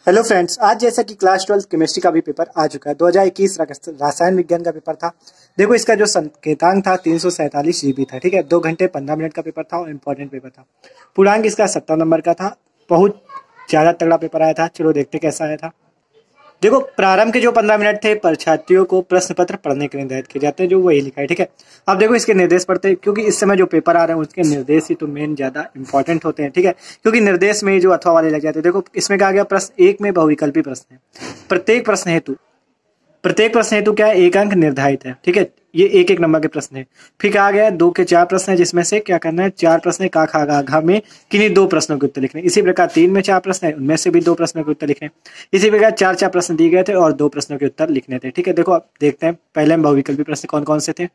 Hello friends, आज जैसा कि क्लास 12 केमिस्ट्री का भी पेपर आ चुका है। 2021 रसायन विज्ञान का पेपर था। देखो, इसका जो संकेतांक था 347 जीबी था। ठीक है, 2 घंटे 15 मिनट का पेपर था और इम्पोर्टेंट पेपर था। पूर्णांक इसका 70 नंबर का था। बहुत ज़्यादा तगड़ा पेपर आया था। चलो देखते कैसा आया था। देखो, प्रारंभ के जो 15 मिनट थे परीक्षार्थियों को प्रश्न पत्र पढ़ने के लिए निर्धारित किए जाते हैं, जो वही लिखा है। ठीक है, अब देखो इसके निर्देश पढ़ते हैं, क्योंकि इस समय जो पेपर आ रहे हैं उसके निर्देश ही तो मेन ज्यादा इंपॉर्टेंट होते हैं। ठीक है, क्योंकि निर्देश में ही जो अथवा वाले लग जाते हैं। देखो, इसमें कहा गया प्रश्न एक में बहुविकल्पी प्रश्न है। प्रत्येक प्रश्न हेतु क्या है, एक अंक निर्धारित है। ठीक है, ये एक एक नंबर के प्रश्न है। फिर कहा गया 2 के 4 प्रश्न है, जिसमें से क्या करना है, 4 प्रश्न का खा गा घा में किन्हीं 2 प्रश्नों के उत्तर लिखने। इसी प्रकार 3 में 4 प्रश्न है, उनमें से भी 2 प्रश्नों के उत्तर लिखने। इसी प्रकार 4 प्रश्न दिए गए थे और 2 प्रश्नों के उत्तर लिखने थे। ठीक है, देखो अब देखते हैं पहले हम बहुविकल्पी प्रश्न कौन कौन से थे।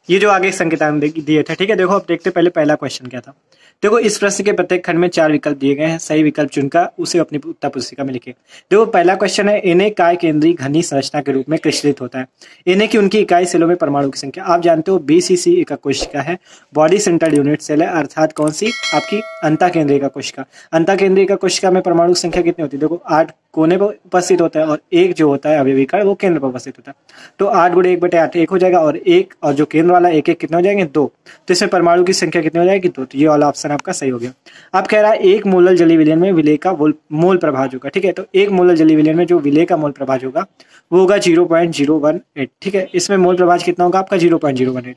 ये जो आगे संकेतांक दिए थे। ठीक है, देखो अब देखते पहले पहला क्वेश्चन क्या था। देखो, इस प्रश्न के प्रत्येक खंड में 4 विकल्प दिए गए हैं। सही विकल्प चुनकर उसे अपनी उत्तर पुस्तिका में लिखे। देखो, पहला क्वेश्चन है, Na काय केंद्रीय घनी संरचना के रूप में क्रिस्टलित होता है। Na की उनकी इकाई सेलों में परमाणु की संख्या आप जानते हो, BCC एक कोशिका है, बॉडी सेंटर्ड यूनिट सेल है, अर्थात कौन सी, आपकी अंतः केंद्रीय का कोशिका। अंतः केंद्रीय का कोशिका में परमाणु की संख्या कितनी होती है। देखो, 8 कोने पर उपस्थित होता है और एक जो होता है अवयवी कण वो केंद्र पर उपस्थित होता है। तो 8 गुणे 1/8 1 हो जाएगा, और जो केंद्र वाला एक एक कितने हो जाएंगे, 2। तो इसमें परमाणु की संख्या कितनी हो जाएगी, 2। तो ये वाला ऑप्शन आपका सही हो गया। अब कह रहा है एक मोलर जलीय विलयन में विलेय का मोल प्रभाज होगा। ठीक है, तो एक मोलर जलीय विलयन में जो विलेय का मोल प्रभाज होगा वो होगा 0.018। ठीक है, इसमें मोल प्रभाज कितना होगा आपका 0.018,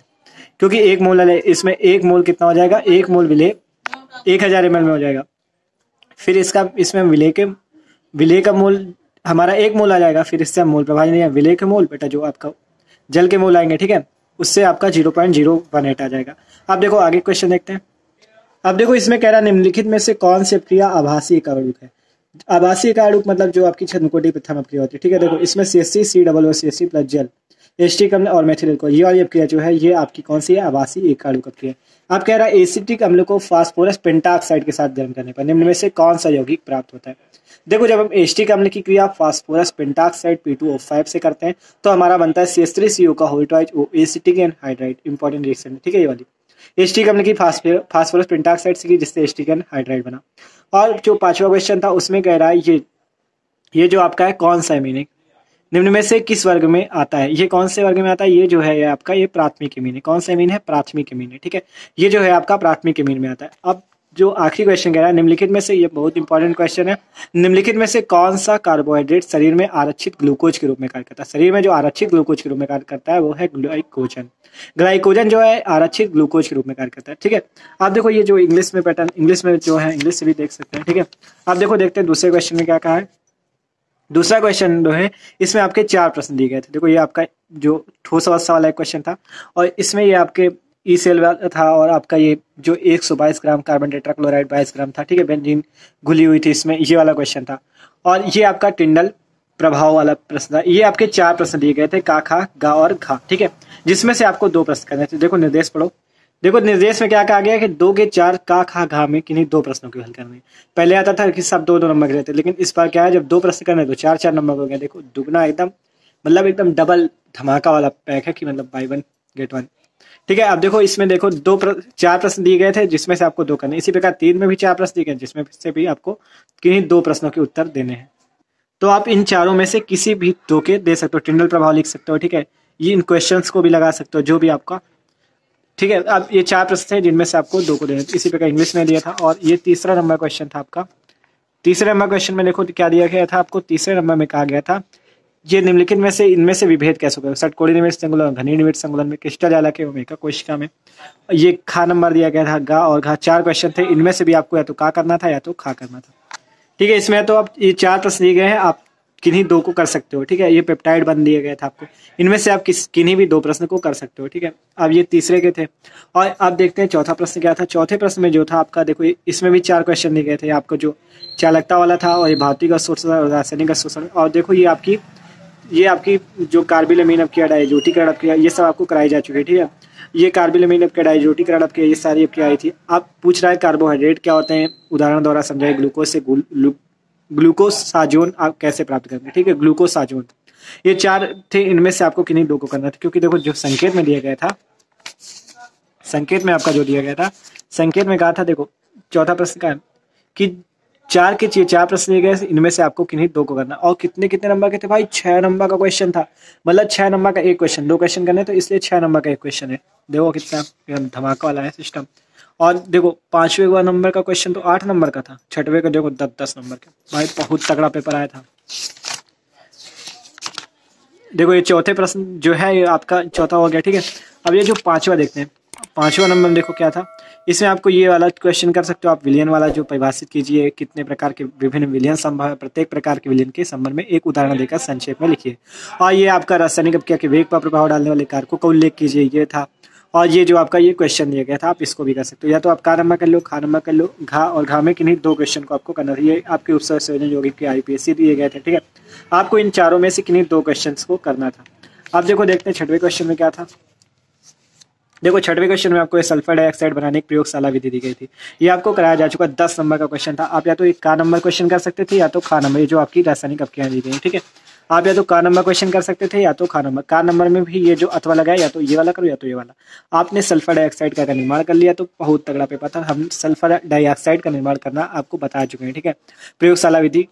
क्योंकि एक मोल है, इसमें एक मोल कितना हो जाएगा, एक मोल विलेय 1000 ml में हो जाएगा। फिर इसमें विलेय का मोल हमारा 1 मोल आ जाएगा। फिर इससे हम मोल प्रभाज नहीं है, विलेय के मोल बेटा जो आपका जल के मोल आएंगे। ठीक है, उससे आपका 0.018 आ जाएगा। अब देखो आगे क्वेश्चन देखते हैं। अब देखो, इसमें कह रहा है निम्नलिखित में से कौन सी अभिक्रिया आभासी एकाणुक है। आभासी एकाणुक मतलब जो आपकी छद्मकोटि प्रथम अभिक्रिया होती है। ठीक है, देखो इसमें CH3 COO प्लस जल एसिटिक अम्ल और मेथिल को, ये वाली अभिक्रिया जो है ये आपकी कौन सी है, आभासी एकाणुक अभिक्रिया। आप कह रहा है एसिटिक अम्ल को फास्फोरस पेंटाऑक्साइड के साथ गर्म करने पर निम्न में से कौन सा यौगिक प्राप्त होता है। देखो, जब हम एसिटिक अम्ल की क्रिया फास्फोरस पेंटाऑक्साइड P2O5 से करते हैं तो हमारा बनता है CH3CO का whole twice O acetic anhydride. Important reaction. ठीक है, ये वाली एसिटिक अम्ल की फास्फोरस पेंटाऑक्साइड से की, जिससे एसिटिक एनहाइड्राइड बना। और जो 5वां क्वेश्चन था उसमें कह रहा है ये जो आपका है कौन सा एमीन है, निम्न में से किस वर्ग में आता है। ये कौन से वर्ग में आता है, ये जो है ये आपका ये प्राथमिक एमीन है। कौन सा एमीन है, प्राथमिक एमीन है। ठीक है, ये जो है आपका प्राथमिक एमीन में आता है। अब जो आखिरी क्वेश्चन कह रहा है, निम्नलिखित में से, ये बहुत इंपॉर्टेंट क्वेश्चन है, निम्नलिखित में से कौन सा कार्बोहाइड्रेट शरीर में आरक्षित ग्लूकोज के रूप में कार्य करता है। शरीर में जो आरक्षित ग्लूकोज के रूप में कार्य करता है वो है ग्लाइकोजन। ग्लाइकोजन जो है आरक्षित ग्लूकोज के रूप में कार्य करता है। ठीक है, आप देखो ये जो इंग्लिश में पैटर्न, इंग्लिश में जो है इंग्लिश से भी देख सकते हैं। ठीक है, आप देखो देखते हैं दूसरे क्वेश्चन में क्या कहा है। दूसरा क्वेश्चन जो है इसमें आपके 4 प्रश्न दिए गए थे। देखो, ये आपका जो ठोस अवस्था वाला क्वेश्चन था और इसमें ये आपके ई सेल वाला था, और आपका ये जो 122 ग्राम कार्बन टेट्राक्लोराइड 22 ग्राम था। ठीक है, बेंजीन घुली हुई थी, इसमें ये वाला क्वेश्चन था। और ये आपका टिंडल प्रभाव वाला प्रश्न था। ये आपके 4 प्रश्न दिए गए थे, का, खा, गा और घा। ठीक है, जिसमें से आपको 2 प्रश्न करने थे। देखो निर्देश पढ़ो। देखो, निर्देश में क्या कहा गया कि 2 के 4 का, खा, घा में किन्हीं 2 प्रश्नों की हल करनी। पहले आता था कि सब 2-2 नंबर के रहते, लेकिन इस बार क्या है, जब 2 प्रश्न करने तो 4-4 नंबर हो गया। देखो, दुगना एकदम मतलब एकदम डबल धमाका वाला पैक है कि मतलब बाय 1 गेट 1। ठीक है, अब देखो इसमें देखो 4 प्रश्न दिए गए थे, जिसमें से आपको 2 करने। इसी प्रकार 3 में भी 4 प्रश्न दिए गए, जिसमें से भी आपको किन्हीं 2 प्रश्नों के उत्तर देने हैं। तो आप इन चारों में से किसी भी 2 के दे सकते हो। टिंडल प्रभाव लिख सकते हो। ठीक है, ये इन क्वेश्चंस को भी लगा सकते हो, जो भी आपका। ठीक है, अब ये 4 प्रश्न थे जिनमें से आपको 2 को देना। इसी प्रकार इंग्लिश में दिया था, और ये तीसरा नंबर क्वेश्चन था आपका। तीसरे नंबर क्वेश्चन में देखो क्या दिया गया था आपको। तीसरे नंबर में कहा गया था ये निम्नलिखित में से इनमें से विभेद कैसे होगा। षटकोणीय निविड़ संकुलन, घनीय निविड़ संकुलन में, क्रिस्टल जालक के ओमेगा कोशिका में। ये खा नंबर दिया गया था, गा और घा। 4 क्वेश्चन थे, इनमें से भी आपको या तो का करना था या तो खा करना था। ठीक है, इसमें तो अब ये 4 प्रश्न दिए गए हैं, आप किन्हीं 2 को कर सकते हो। ठीक है, ये पेप्टाइड बन दिया गया था आपको, इनमें से आप किन्हीं भी 2 प्रश्न को कर सकते हो। ठीक है, अब ये तीसरे के थे। और अब देखते हैं चौथा प्रश्न क्या था। चौथे प्रश्न में जो था आपका, देखो इसमें भी 4 क्वेश्चन दिए गए थे आपको, जो चालकता वाला था और ये भौतिक अवशोषण और रासायनिक अवशोषण। और देखो ये आपकी जो कार्बिलमिन अपक्रिया, डायजोटीकरण अपक्रिया, ये सब आपको कराई जा चुकी है। ठीक है, ये कार्बिलमिन अपक्रिया, डायजोटीकरण अपक्रिया, ये सारी अपक्रिया आई थी। अब पूछ रहा है कार्बोहाइड्रेट क्या होते हैं, उदाहरण द्वारा समझाए। ग्लूकोज से ग्लूकोसाजोन आप कैसे प्राप्त करेंगे। ठीक है, ग्लूकोसाजोन। ये 4 थे, इनमें से आपको किन्हीं 2 को करना था, क्योंकि देखो जो संकेत में दिया गया था, संकेत में आपका जो दिया गया था, संकेत में कहा था, देखो चौथा प्रश्न का है कि 4 के 4 प्रश्न दिए गए, इनमें से आपको किन्हीं 2 को करना। और कितने कितने नंबर के थे भाई? 6 नंबर का क्वेश्चन था, मतलब 6 नंबर का एक क्वेश्चन, 2 क्वेश्चन करने, तो इसलिए 6 नंबर का एक क्वेश्चन है। देखो कितना एकदम धमाका वाला है सिस्टम। और देखो 5वें नंबर का क्वेश्चन तो 8 नंबर का था, 6वें का देखो 10 नंबर का। भाई बहुत तगड़ा पेपर आया था। देखो ये चौथे प्रश्न जो है ये आपका चौथा हो गया, ठीक है। अब ये जो 5वां देखते हैं, 5वां नंबर देखो क्या था। इसमें आपको ये वाला क्वेश्चन कर सकते हो आप, विलियन वाला, जो परिभाषित कीजिए कितने प्रकार के विभिन्न विलियन संभव है, प्रत्येक प्रकार के विलियन के संबंध में एक उदाहरण देकर संक्षेप में लिखिए। और ये आपका रासायनिक अभिक्रिया के वेग पर प्रभाव डालने वाले कारकों का उल्लेख कीजिए, ये था। और ये जो आपका ये क्वेश्चन दिया गया था, आप इसको भी कर सकते हो, या तो आप का नंबर कर लो, खा नंबर कर लो, घा और घा में किन्हीं 2 क्वेश्चन को आपको करना था। ये आपके उपसर्ग संयोजन यौगिक के IPSC दिए गए थे, ठीक है। आपको इन चारों में से किन्हीं 2 क्वेश्चन को करना था। अब देखो देखते हैं 6वें क्वेश्चन में क्या था। देखो 6वें क्वेश्चन में आपको सल्फर डाइऑक्साइड बनाने की प्रयोगशाला विधि दी गई थी। ये आपको कराया जा चुका 10 नंबर का क्वेश्चन था। आप या तो एक का नंबर क्वेश्चन कर सकते थे, या तो खा नंबर, ये जो आपकी रासायनिक अभिक्रियाएं दी गई, ठीक है। आप या तो का नंबर क्वेश्चन कर सकते थे, या तो खा नंबर। का नंबर में भी ये जो अथवा लगा है, या तो ये वाला करो या तो ये वाला। आपने सल्फर डाइऑक्साइड का निर्माण कर लिया, तो बहुत तगड़ा पेपर था। हम सल्फर डाइऑक्साइड का निर्माण करना आपको बता चुके हैं, ठीक है। प्रयोगशाला विधि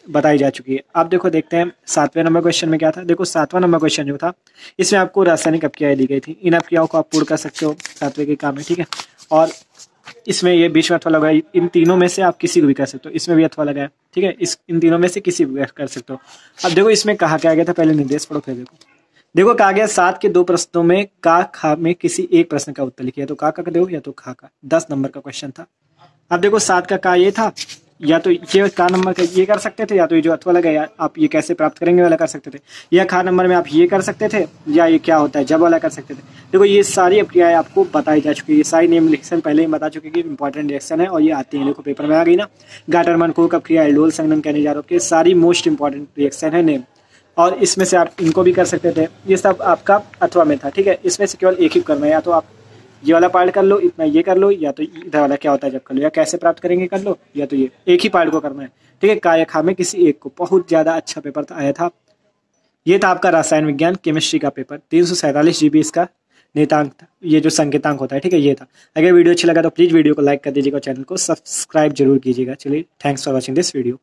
बताई जा चुकी है। आप देखो देखते हैं 7वें नंबर क्वेश्चन में क्या था। देखो 7वां नंबर क्वेश्चन जो था, इसमें आपको रासायनिक अभिक्रियाएं दी गई थी। इन अभिक्रियाओं को आप पूर्ण कर सकते हो 7वें के काम में, ठीक है। और इसमें ये बीच में अथवा लगा है, इन तीनों में से आप किसी को भी कर सकते हो। इसमें भी अथवा लगा है, ठीक है। इन तीनों में से किसी भी कर सकते हो। अब देखो इसमें कहा क्या गया था, पहले निर्देश पढ़ो फिर देखो। देखो कहा गया 7 के 2 प्रश्नों में का खा में किसी एक प्रश्न का उत्तर लिखिए, तो का दो या तो खा का। 10 नंबर का क्वेश्चन था। अब देखो 7 का ये था, या तो ये का नंबर का ये कर सकते थे, या तो ये जो अथवा लगा या आप ये कैसे प्राप्त करेंगे वाला कर सकते थे, या खा नंबर में आप ये कर सकते थे, या ये क्या होता है जब वाला कर सकते थे। देखो ये सारी अभिक्रियाएं आपको बताई जा चुकी है, ये सारी नेम रिएक्शन पहले ही बता चुके कि इंपॉर्टेंट रिएक्शन है और ये आती है। देखो पेपर में आ गई ना, गाटरमैन कोक अभिक्रिया, एल्डोल संघनन कहने जा रहे हो, सारी मोस्ट इंपॉर्टेंट रिएक्शन है नेम। और इसमें से आप इनको भी कर सकते थे, ये सब आपका अथवा में था, ठीक है। इसमें से केवल एक ही करना है, या तो आप ये वाला पार्ट कर लो, इतना ये कर लो, या तो इधर वाला क्या होता है जब कर लो, या कैसे प्राप्त करेंगे कर लो, या तो ये एक ही पार्ट को करना है, ठीक है। का या खा में किसी एक को। बहुत ज्यादा अच्छा पेपर आया था। ये था आपका रसायन विज्ञान केमिस्ट्री का पेपर। 347 GB इसका नेतांक था, ये जो संकेतांक होता है, ठीक है, ये था। अगर वीडियो अच्छा लगा तो प्लीज वीडियो को लाइक कर दीजिएगा, चैनल को सब्सक्राइब जरूर कीजिएगा। चलिए, thanks for watching this video.